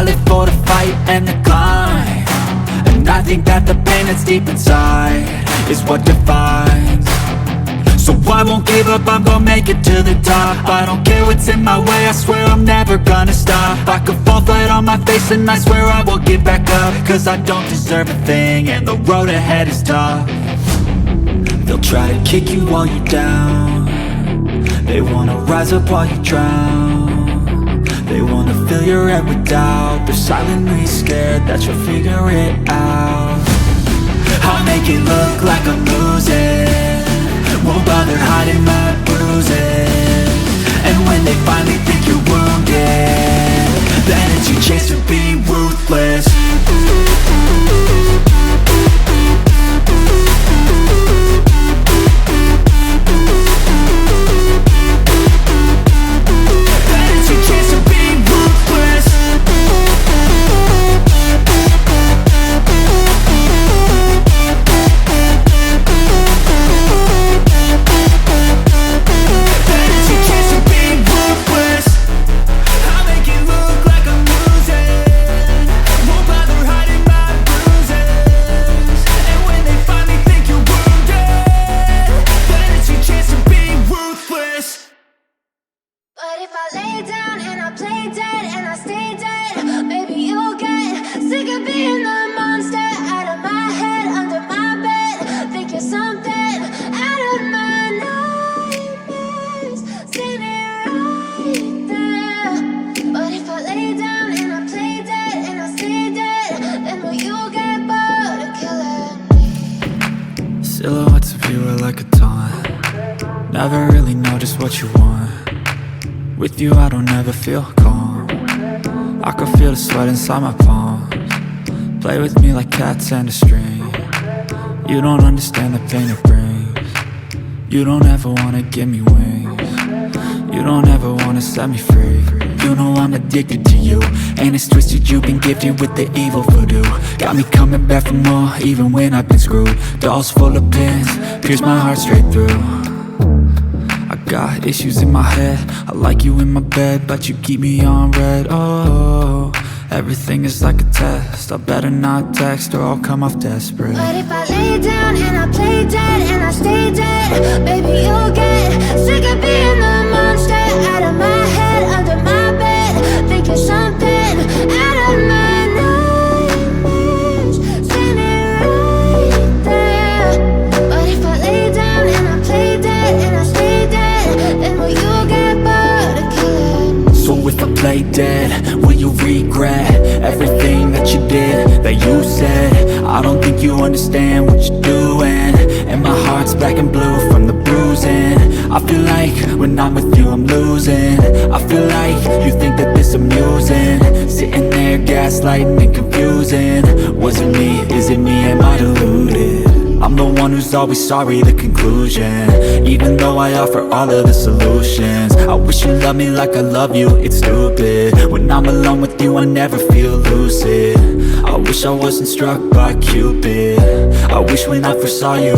I live for the fight and the climb, and I think that the pain that's deep inside is what defines. So I won't give up, I'm gonna make it to the top. I don't care what's in my way, I swear I'm never gonna stop. I could fall flat on my face and I swear I will get back up, cause I don't deserve a thing and the road ahead is tough. They'll try to kick you while you're down, they wanna rise up while you drown. They wanna fill your head with doubt, they're silently scared that you'll figure it out. I'll make it look like I'm losing, won't bother hiding my bruises. And when they finally think you're wounded, then it's your chance to be ruthless. Silhouettes of you are like a taunt, never really know just what you want. With you I don't ever feel calm, I can feel the sweat inside my palms. Play with me like cats and a string, you don't understand the pain it brings. You don't ever wanna give me wings, you don't ever wanna set me free. You know I'm addicted to you, and it's twisted, you've been gifted with the evil voodoo. Got me coming back for more, even when I've been screwed. Dolls full of pins, pierce my heart straight through. I got issues in my head, I like you in my bed, but you keep me on red. Oh, everything is like a test, I better not text or I'll come off desperate. But if I lay down and I play dead and I stay dead, baby you'll get sick of being the monster out of my head, under my bed, thinking something out of my nightmares, standing right there. But if I lay down and I play dead and I stay dead, then will you get bored of killing me? So if I play dead, will you regret everything that you did, that you said? I don't think you understand what you're doing, and my heart's black and blue from the bruising. I feel like when I'm with you I'm losing, I feel like you think that this amusing, sitting there gaslighting and confusing. Was it me, is it me, am I deluded? I'm the one who's always sorry, the conclusion, even though I offer all of the solutions. I wish you loved me like I love you, it's stupid. When I'm alone with you I never feel lucid. I wish I wasn't struck by Cupid, I wish when I first saw you